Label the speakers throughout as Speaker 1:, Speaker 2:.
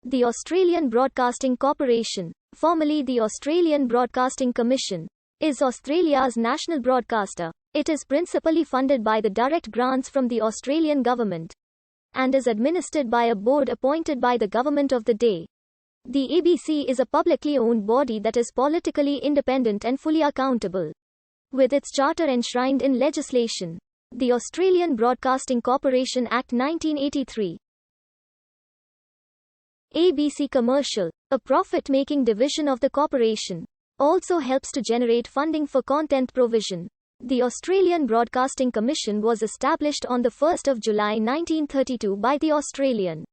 Speaker 1: The Australian Broadcasting Corporation, formerly the Australian Broadcasting Commission, is Australia's national broadcaster. It is principally funded by the direct grants from the Australian government and is administered by a board appointed by the government of the day. The ABC is a publicly owned body that is politically independent and fully accountable, with its charter enshrined in legislation. The Australian Broadcasting Corporation Act 1983. ABC Commercial, a profit-making division of the corporation, also helps to generate funding for content provision. The Australian Broadcasting Commission was established on 1 July 1932 by the Australian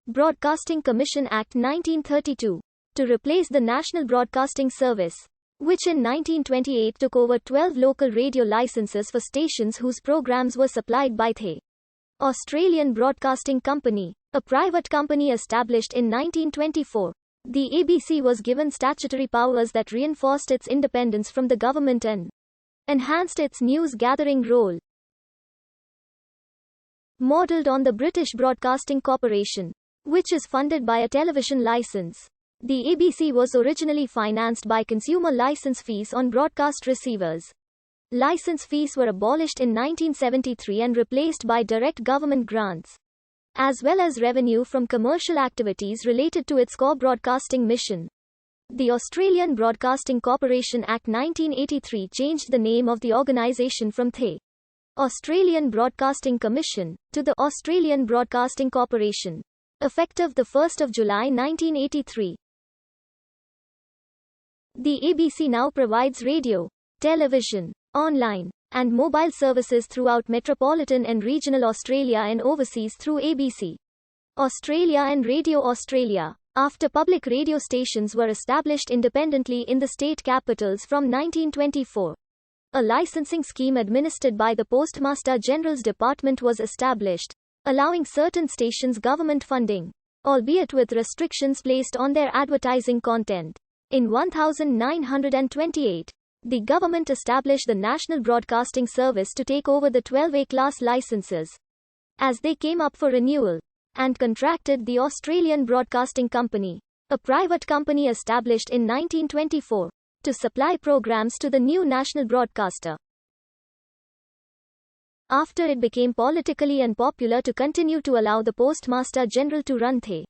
Speaker 1: Broadcasting Commission Act 1932 to replace the National Broadcasting Service, which in 1928 took over 12 local radio licenses for stations whose programs were supplied by the Australian Broadcasting Company, a private company established in 1924. The ABC was given statutory powers that reinforced its independence from the government and enhanced its news-gathering role. Modelled on the British Broadcasting Corporation, which is funded by a television licence, the ABC was originally financed by consumer licence fees on broadcast receivers. Licence fees were abolished in 1973 and replaced by direct government grants, as well as revenue from commercial activities related to its core broadcasting mission. The Australian Broadcasting Corporation Act 1983 changed the name of the organisation from the Australian Broadcasting Commission to the Australian Broadcasting Corporation, effective 1 July 1983. The ABC now provides radio, television, online, and mobile services throughout metropolitan and regional Australia and overseas through ABC Australia and Radio Australia, after public radio stations were established independently in the state capitals from 1924. A licensing scheme administered by the Postmaster General's Department was established, allowing certain stations government funding, albeit with restrictions placed on their advertising content. In 1928, the government established the National Broadcasting Service to take over the 12A class licenses as they came up for renewal, and contracted the Australian Broadcasting Company, a private company established in 1924, to supply programs to the new national broadcaster. After it became politically unpopular to continue to allow the Postmaster General to run the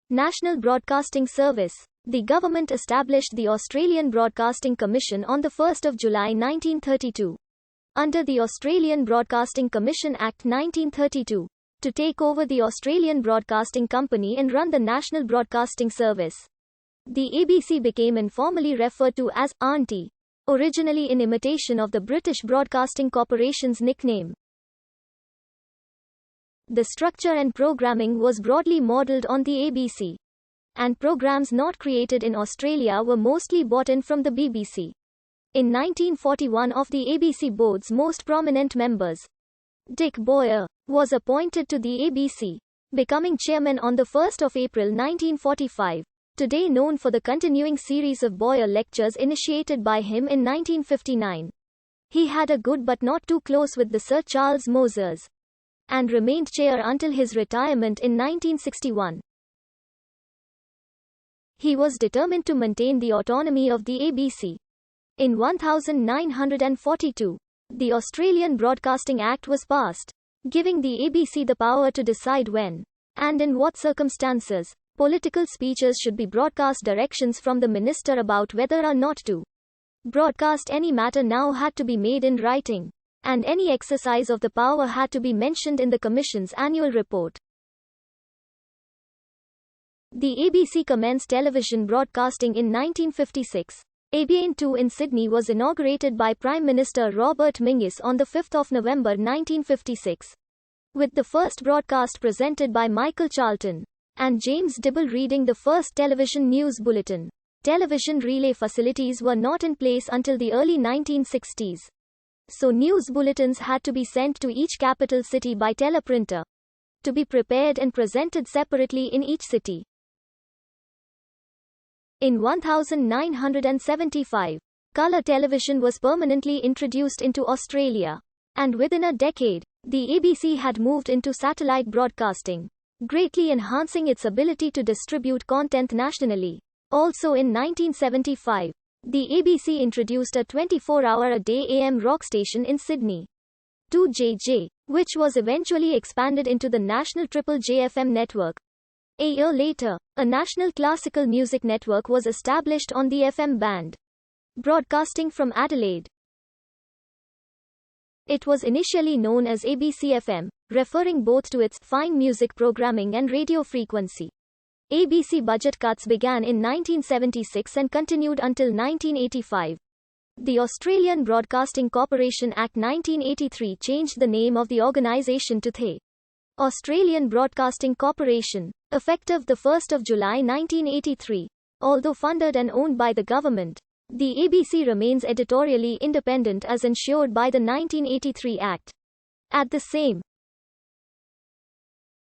Speaker 1: National Broadcasting Service, the government established the Australian Broadcasting Commission on 1 July 1932, under the Australian Broadcasting Commission Act 1932, to take over the Australian Broadcasting Company and run the National Broadcasting Service. The ABC became informally referred to as Auntie, originally in imitation of the British Broadcasting Corporation's nickname. The structure and programming was broadly modelled on the ABC, and programs not created in Australia were mostly bought in from the BBC. In 1941, of the ABC board's most prominent members, Dick Boyer, was appointed to the ABC, becoming chairman on 1 April 1945, today known for the continuing series of Boyer lectures initiated by him in 1959. He had a good but not too close with the Sir Charles Moses, and remained chair until his retirement in 1961. He was determined to maintain the autonomy of the ABC. In 1942, the Australian Broadcasting Act was passed, giving the ABC the power to decide when, and in what circumstances, political speeches should be broadcast. Directions from the minister about whether or not to broadcast any matter now had to be made in writing, and any exercise of the power had to be mentioned in the Commission's annual report. The ABC commenced television broadcasting in 1956. ABN2 in Sydney was inaugurated by Prime Minister Robert Mingus on 5 November 1956, with the first broadcast presented by Michael Charlton and James Dibble reading the first television news bulletin. Television relay facilities were not in place until the early 1960s, so news bulletins had to be sent to each capital city by teleprinter, to be prepared and presented separately in each city. In 1975, colour television was permanently introduced into Australia, and within a decade, the ABC had moved into satellite broadcasting. greatly enhancing its ability to distribute content nationally. Also in 1975, the ABC introduced a 24-hour-a-day AM rock station in Sydney, 2JJ, which was eventually expanded into the national Triple J FM network. A year later, a national classical music network was established on the FM band, broadcasting from Adelaide. It was initially known as ABC FM, referring both to its fine music programming and radio frequency. ABC budget cuts began in 1976 and continued until 1985. The Australian Broadcasting Corporation Act 1983 changed the name of the organisation to the Australian Broadcasting Corporation, effective 1 July 1983. Although funded and owned by the government, the ABC remains editorially independent as ensured by the 1983 Act. At the same